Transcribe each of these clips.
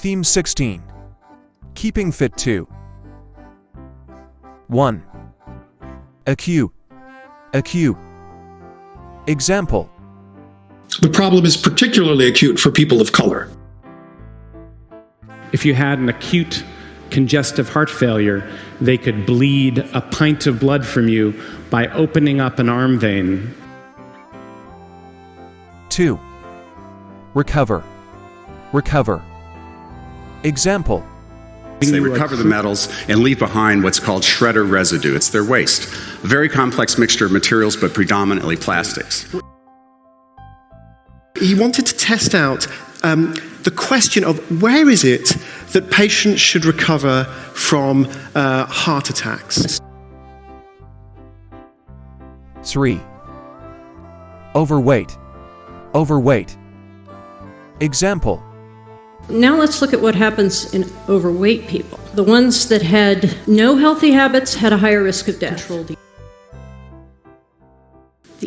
Theme 16. Keeping fit 2. 1. Acute. Acute. Example. The problem is particularly acute for people of color. If you had an acute congestive heart failure, they could bleed a pint of blood from you by opening up an arm vein. 2. Recover. Recover. Example. They recover the metals and leave behind what's called shredder residue. It's their waste. A very complex mixture of materials, but predominantly plastics. He wanted to test out the question of where is it that patients should recover from heart attacks. 3. Overweight. Overweight. Example. Now let's look at what happens in overweight people. The ones that had no healthy habits had a higher risk of death. The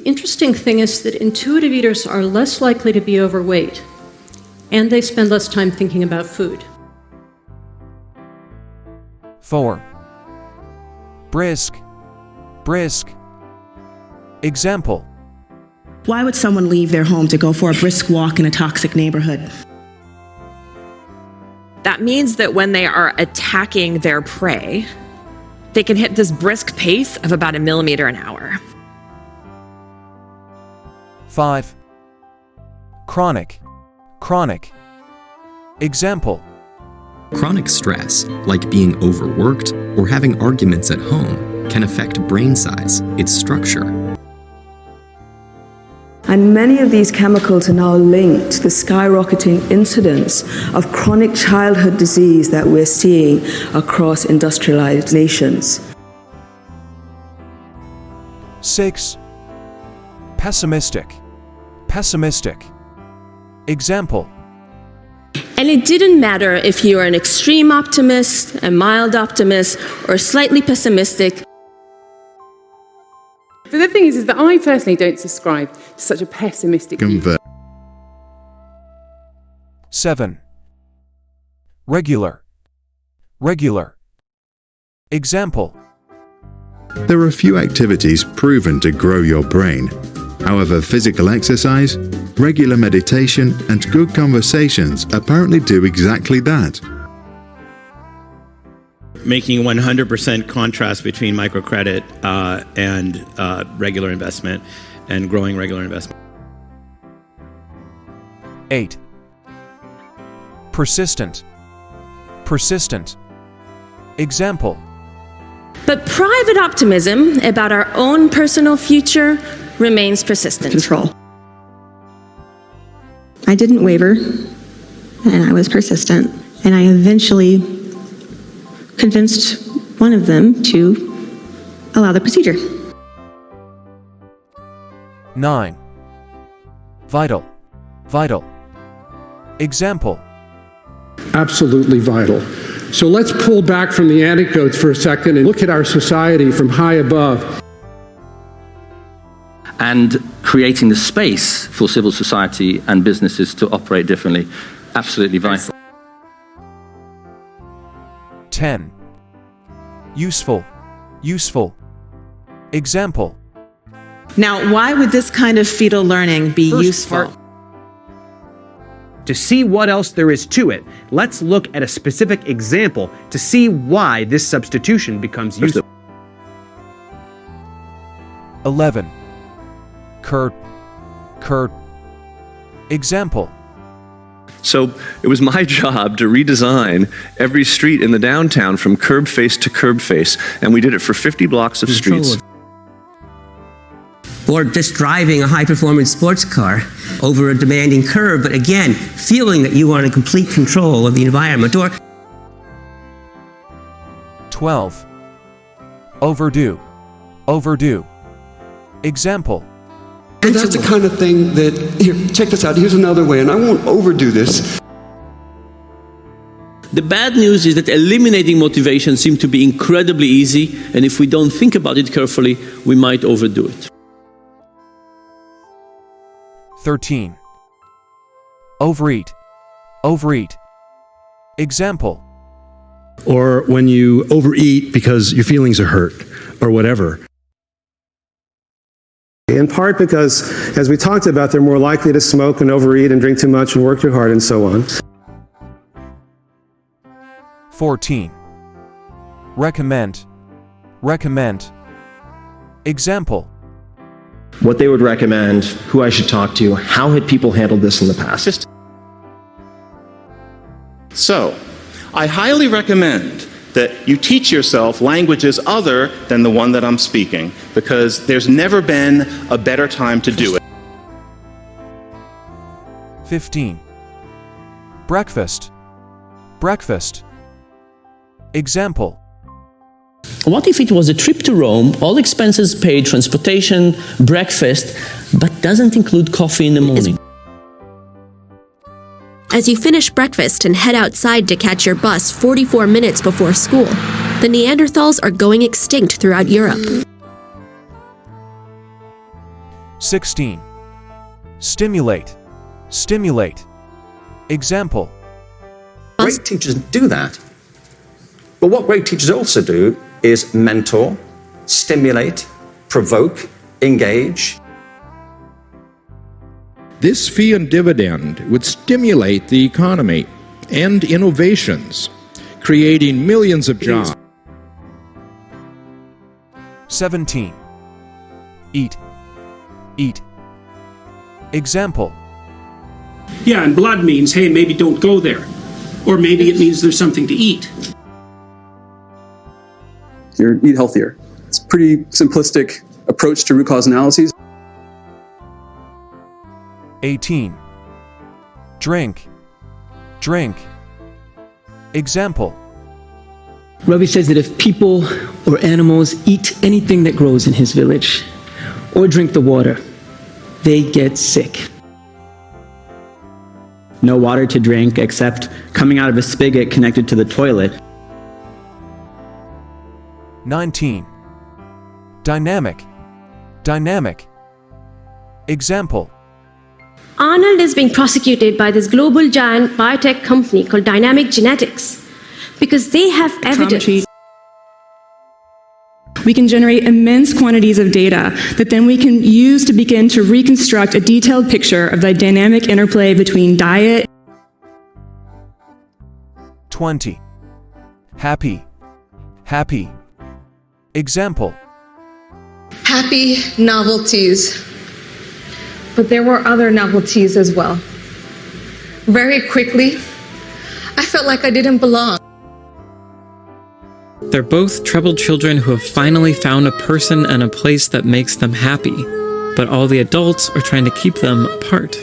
interesting thing is that intuitive eaters are less likely to be overweight, and they spend less time thinking about food. 4. Brisk. Brisk. Example. Why would someone leave their home to go for a brisk walk in a toxic neighborhood? That means that when they are attacking their prey, they can hit this brisk pace of about 1 millimeter an hour. 5. Chronic. Chronic. Example. Chronic stress, like being overworked or having arguments at home, can affect brain size, its structure. And many of these chemicals are now linked to the skyrocketing incidence of chronic childhood disease that we're seeing across industrialized nations. 6. Pessimistic. Pessimistic. Example. And it didn't matter if you are an extreme optimist, a mild optimist, or slightly pessimistic. But the thing is that I personally don't subscribe to such a pessimistic view. 7. Regular. Regular. Example. There are few activities proven to grow your brain. However, physical exercise, regular meditation, and good conversations apparently do exactly that. Making 100% contrast between microcredit and regular investment and growing regular investment. 8. Persistent. Persistent. Example. But private optimism about our own personal future remains persistent. Control. I didn't waver, and I was persistent, and I eventually convinced one of them to allow the procedure. 9. Vital. Vital. Example. Absolutely vital. So let's pull back from the anecdotes for a second and look at our society from high above. And creating the space for civil society and businesses to operate differently. Absolutely vital. 10. Useful. Useful. Example. Now, why would this kind of fetal learning be useful? To see what else there is to it, let's look at a specific example to see why this substitution becomes useful. 11. Curb. Curb. Example. So it was my job to redesign every street in the downtown from curb face to curb face, and we did it for 50 blocks of streets. Or just driving a high-performance sports car over a demanding curve, but again, feeling that you are in complete control of the environment. Or 12. Overdue. Overdue. Example. And that's the kind of thing that, here, check this out, here's another way, and I won't overdo this. The bad news is that eliminating motivation seems to be incredibly easy, and if we don't think about it carefully, we might overdo it. 13. Overeat. Overeat. Example. Or when you overeat because your feelings are hurt, or whatever. In part because, as we talked about, they're more likely to smoke and overeat and drink too much and work too hard and so on. 14. Recommend. Recommend. Example. What they would recommend, who I should talk to, how had people handled this in the past. So, I highly recommend that you teach yourself languages other than the one that I'm speaking, because there's never been a better time to do it. 15. Breakfast. Breakfast. Example. What if it was a trip to Rome, all expenses paid, transportation, breakfast, but doesn't include coffee in the morning? As you finish breakfast and head outside to catch your bus 44 minutes before school, the Neanderthals are going extinct throughout Europe. 16. Stimulate. Stimulate. Example. Great teachers do that. But what great teachers also do is mentor, stimulate, provoke, engage. This fee and dividend would stimulate the economy and innovations, creating millions of jobs. 17. Eat. Eat. Example. Yeah, and blood means, hey, maybe don't go there. Or maybe it means there's something to eat. Eat healthier. It's a pretty simplistic approach to root cause analyses. 18. Drink. Drink. Example. Ravi says that if people or animals eat anything that grows in his village or drink the water, they get sick. No water to drink except coming out of a spigot connected to the toilet. 19. Dynamic. Dynamic. Example. Arnold is being prosecuted by this global giant biotech company called Dynamic Genetics because they have evidence. We can generate immense quantities of data that then we can use to begin to reconstruct a detailed picture of the dynamic interplay between diet. 20. Happy. Happy. Example. Happy novelties. But there were other novelties as well. Very quickly, I felt like I didn't belong. They're both troubled children who have finally found a person and a place that makes them happy, but all the adults are trying to keep them apart.